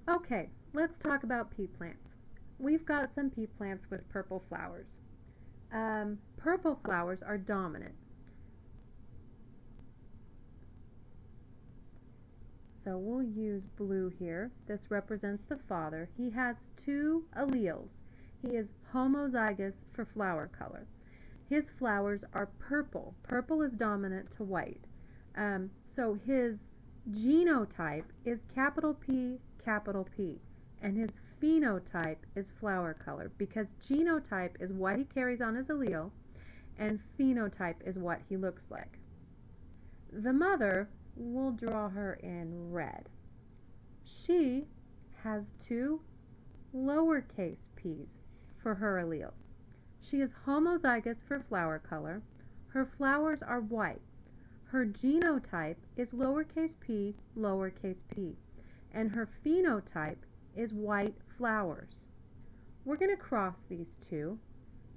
Okay, let's talk about pea plants. We've got some pea plants with purple flowers. Purple flowers are dominant. So we'll use blue here. This represents the father. He has two alleles. He is homozygous for flower color. His flowers are purple. Purple is dominant to white. So his genotype is capital P, capital P. And his phenotype is flower color because genotype is what he carries on his allele and phenotype is what he looks like. The mother, we'll draw her in red. She has two lowercase p's for her alleles. She is homozygous for flower color. Her flowers are white. Her genotype is lowercase p, and her phenotype is white flowers. We're going to cross these two,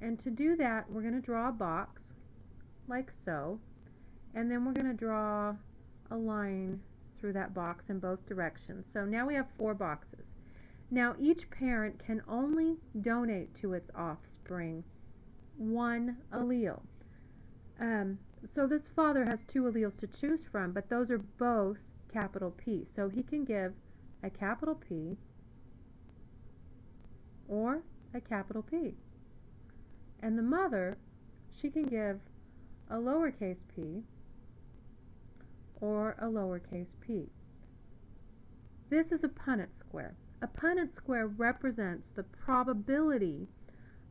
and to do that, we're going to draw a box like so, and then we're going to draw a line through that box in both directions. So now we have 4 boxes. Now each parent can only donate to its offspring one allele. So this father has 2 alleles to choose from, but those are both capital P. So he can give a capital P or a capital P. And the mother, she can give a lowercase p or a lowercase p. This is a Punnet square. A Punnet square represents the probability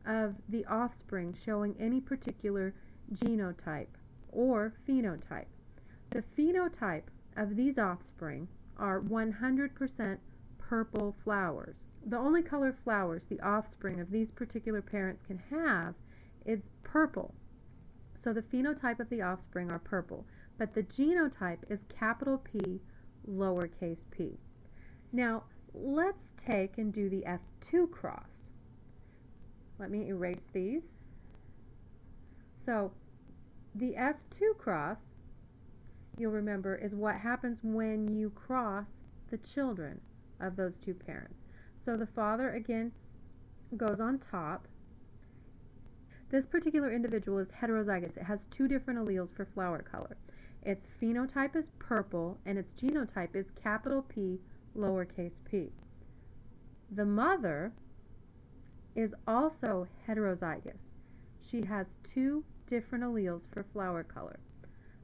of the offspring showing any particular genotype or phenotype. The phenotype of these offspring are 100% purple flowers. The only color flowers the offspring of these particular parents can have is purple. So the phenotype of the offspring are purple, but the genotype is capital P, lowercase p. Now, let's take and do the F2 cross. Let me erase these. So, the F2 cross, you'll remember, is what happens when you cross the children of those 2 parents. So the father, again, goes on top. This particular individual is heterozygous. It has 2 different alleles for flower color. Its phenotype is purple, and its genotype is capital P, lowercase p. The mother is also heterozygous. She has 2 different alleles for flower color,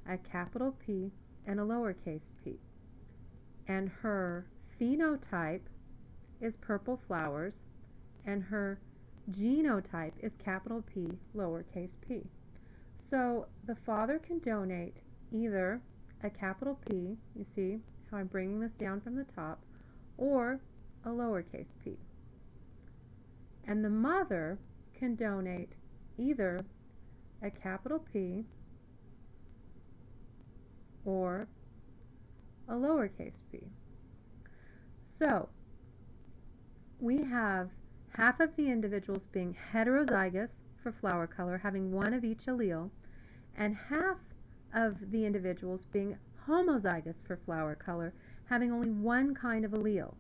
a capital P and a lowercase p. And her phenotype is purple flowers, and her genotype is capital P, lowercase p. So the father can donate either a capital P, you see how I'm bringing this down from the top, or a lowercase p. And the mother can donate either a capital P or a lowercase p. So we have half of the individuals being heterozygous for flower color, having 1 of each allele, and half of the individuals being homozygous for flower color, having only 1 kind of allele.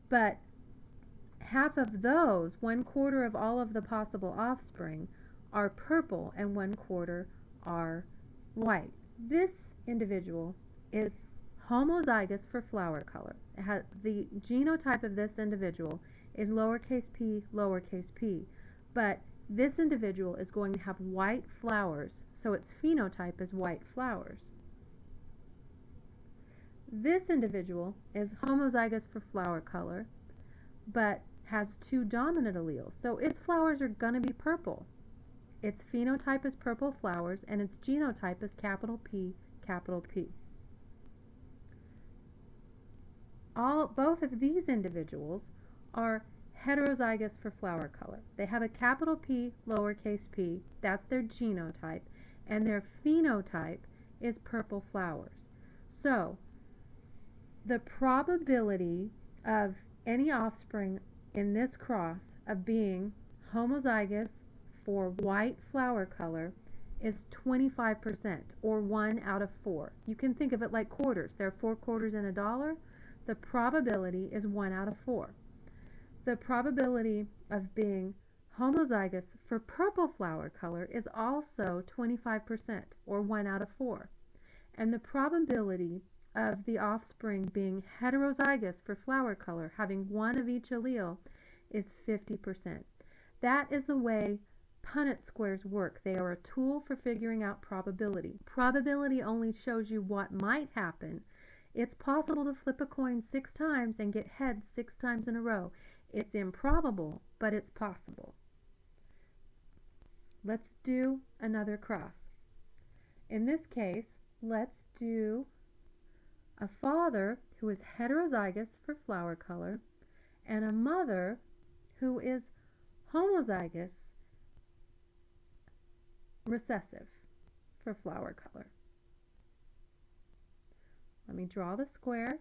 But half of those, 1/4 of all of the possible offspring, are purple and 1/4 are white. This individual is homozygous for flower color. The genotype of this individual is lowercase p, but this individual is going to have white flowers, so its phenotype is white flowers. This individual is homozygous for flower color, but has 2 dominant alleles, so its flowers are going to be purple. Its phenotype is purple flowers, and its genotype is capital P, capital P. Both of these individuals are heterozygous for flower color. They have a capital P, lowercase p, that's their genotype, and their phenotype is purple flowers. So, the probability of any offspring in this cross of being homozygous for white flower color is 25%, or 1 out of 4. You can think of it like quarters. There are 4 quarters in a dollar. The probability is 1 out of 4. The probability of being homozygous for purple flower color is also 25%, or 1 out of 4. And the probability of the offspring being heterozygous for flower color, having one of each allele, is 50%. That is the way Punnett squares work. They are a tool for figuring out probability. Probability only shows you what might happen. It's possible to flip a coin 6 times and get heads 6 times in a row. It's improbable, but it's possible. Let's do another cross. In this case, let's do a father who is heterozygous for flower color and a mother who is homozygous recessive for flower color. Let me draw the square.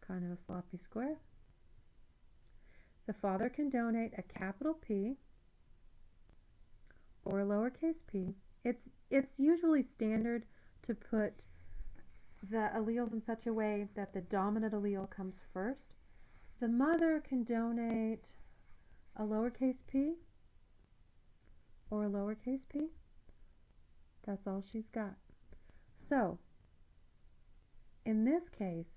Kind of a sloppy square. The father can donate a capital P or a lowercase p. It's usually standard to put the alleles in such a way that the dominant allele comes first. The mother can donate a lowercase p or a lowercase p. That's all she's got. So, in this case,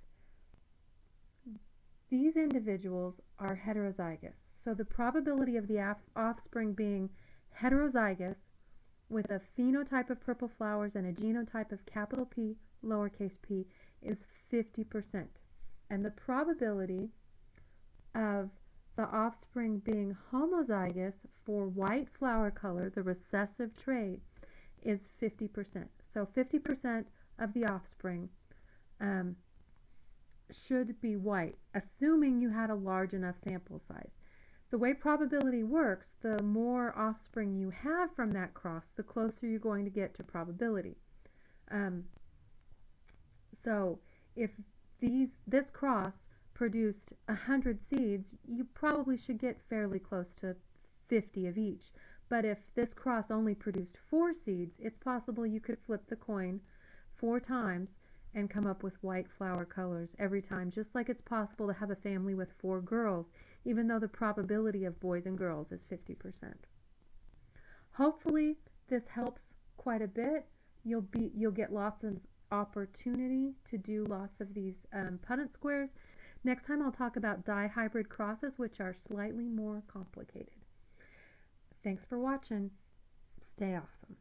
these individuals are heterozygous. So the probability of the offspring being heterozygous with a phenotype of purple flowers and a genotype of capital P, lowercase p, is 50%. And the probability of the offspring being homozygous for white flower color, the recessive trait, is 50%. So 50% of the offspring should be white, assuming you had a large enough sample size. The way probability works, the more offspring you have from that cross, the closer you're going to get to probability. So if this cross produced 100 seeds, you probably should get fairly close to 50 of each. But if this cross only produced 4 seeds, it's possible you could flip the coin 4 times and come up with white flower colors every time, just like it's possible to have a family with 4 girls, even though the probability of boys and girls is 50%. Hopefully this helps quite a bit. You'll get lots of opportunity to do lots of these Punnett squares. Next time I'll talk about dihybrid crosses, which are slightly more complicated. Thanks for watching. Stay awesome.